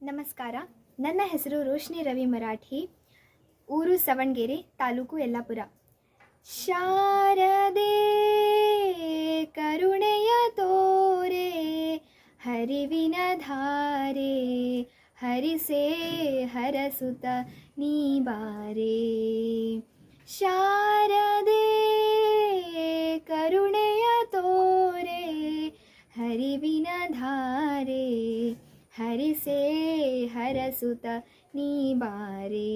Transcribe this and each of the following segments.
ನಮಸ್ಕಾರ. ನನ್ನ ಹೆಸರು ರೋಶ್ನಿ ರವಿ ಮರಾಠಿ, ಊರು ಸವಣಗೆರೆ, ತಾಲೂಕು ಯಲ್ಲಾಪುರ. ಶಾರದೆ ಕರುಣೆಯ ತೋರೆ, ಹರಿವಿನ ಧಾರೆ, ಹರಿಸೇ ಹರಸುತ ನೀ ಬಾರೆ. ಶಾರದೆ ಕರುಣೆಯ ತೋರೆ, ಹರಿವಿನ ಧಾರೆ, ಹರಿಸೇ ಹರಸುತ ನೀ ಬಾರೆ.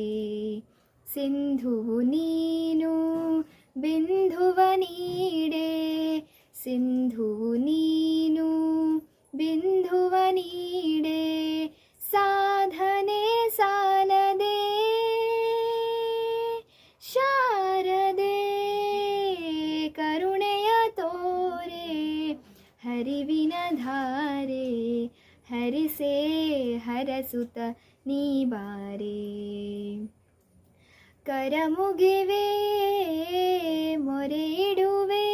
ಸಿಂಧುವು ನೀನು ಬಿಂದುವ ನೀಡೆ, ಸಿಂಧುವು ನೀನು ಬಿಂದುವ ನೀಡೆ, ಸಾಧನೆ ಸಾಲದೆ. ಶಾರದೆ ಕರುಣೆಯ ತೋರೆ, ಹರಿವಿನ ಧಾರೆ, ಹರಿಸೇ ಹರಸುತ ನೀ ಬಾರೆ. ಕರಮುಗಿವೆ ಮೊರೆ ಇಡುವೆ,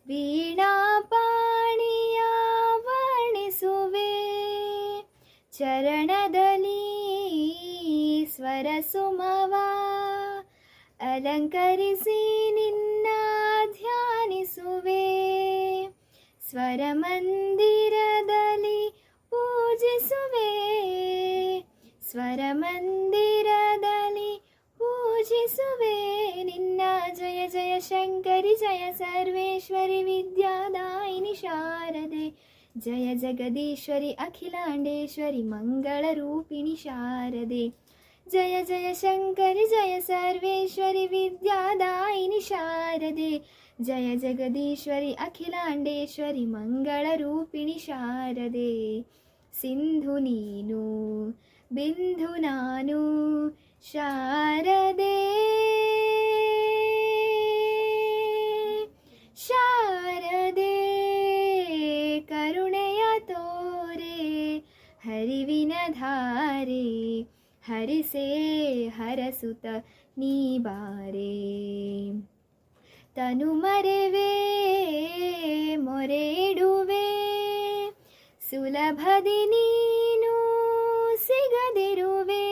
ವೀಣಾ ಪಾಣಿಯ ವರ್ಣಿಸುವೆ, ಚರಣದಲ್ಲಿ ಸ್ವರ ಸುಮವ ಅಲಂಕರಿಸಿ ನಿನ್ನ ಧ್ಯಾನಿಸುವೆ. ಸ್ವರ ಮಂದಿರದಲ್ಲಿ ಪೂಜಿಸುವೆ, ಸ್ವರ ಮಂದಿರದಲ್ಲಿ ಪೂಜಿಸುವೆ ನಿನ್ನ. ಜಯ ಜಯ ಶಂಕರಿ ಜಯ ಸರ್ವೇಶ್ವರಿ ವಿದ್ಯಾದಾಯಿನಿ ಶಾರದೆ, ಜಯ ಜಗದೀಶ್ವರಿ ಅಖಿಲಾಂಡೇಶ್ವರಿ ಮಂಗಳ ರೂಪಿಣಿ ಶಾರದೆ. ಜಯ ಜಯ ಶಂಕರಿ ಜಯ ಸರ್ವೇಶ್ವರಿ ವಿದ್ಯಾದಾಯಿನಿ ಶಾರದೆ, ಜಯ ಜಗದೀಶ್ವರಿ ಅಖಿಲಾಂಡೇಶ್ವರಿ ಮಂಗಳ ರೂಪಿಣಿ ಶಾರದೆ. ಸಿಂಧು ನೀನು ಬಿಂದು ನಾನು, ಶಾರದೆ ಶಾರದೆ ಕರುಣೆಯ ತೋರೆ, ಹರಿವಿನ ಧಾರೆ, ಹರಿಸೇ ಹರಸುತ ನೀ ಬಾರೆ. ತನು ಮರೆವೆ ಮೊರೆ ಇಡುವೆ, ಸುಲಭದಿ ನೀನು ಸಿಗದಿರುವೆ.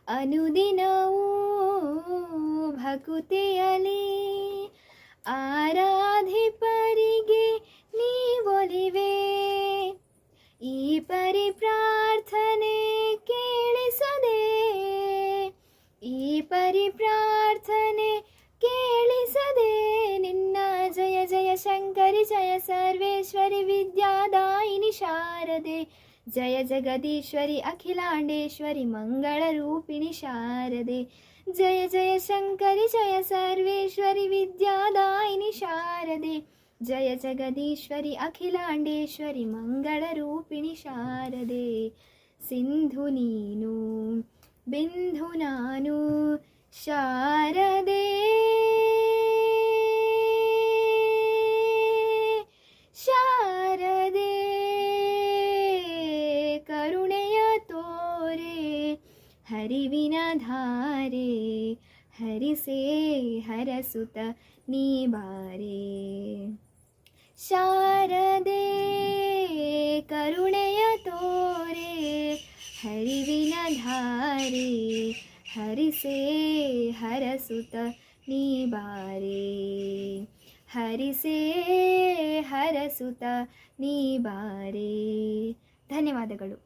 ಅನುದಿನವೂ ಭಕುತಿಯಲಿ ಆರಾಧಿಪರಿಗೆ ನೀವೊಲಿವೆ. ಈ ಪರಿ ಪ್ರಾರ್ಥನೆ ಕೇಳಿಸದೆ, ಈ ಪರಿ ಪ್ರಾರ್ಥನೆ ಕೇಳಿಸದೆ ನಿನ್ನ. ಜಯ ಜಯ ಶಂಕರಿ ಜಯ ಸರ್ವೇಶ್ವರಿ ವಿದ್ಯಾದಾಯಿನಿ ಶಾರದೆ, ಜಯ ಜಗದೀಶ್ವರಿ ಅಖಿಲಾಂಡೇಶ್ವರಿ ಮಂಗಳ ರೂಪಿಣಿ ಶಾರದೆ. ಜಯ ಜಯ ಶಂಕರಿ ಜಯ ಸರ್ವೇಶ್ವರಿ ವಿದ್ಯಾದಾಯಿನಿ ಶಾರದೆ, ಜಯ ಜಗದೀಶ್ವರಿ ಅಖಿಲಾಂಡೇಶ್ವರಿ ಮಂಗಳ ರೂಪಿಣಿ ಶಾರದೆ. ಸಿಂಧು ನೀನು ಬಿಂದು ನಾನು, ಶಾರದೆ ಶಾರದೆ ಕರುಣೆಯ ತೋರೆ, ಹರಿವಿನ ಧಾರೆ, ಹರಿಸೇ ಹರಸುತ ನೀ ಬಾರೆ. ಶಾರದೆ ಕರುಣೆಯ ತೋರೆ, ಹರಿವಿನ ಧಾರೆ, ಹರಿಸೇ ಹರಸುತ ನೀ ಬಾರೆ. ಹರಿಸೇ ಹರಸುತ ನೀ ಬಾರೆ. ಧನ್ಯವಾದಗಳು.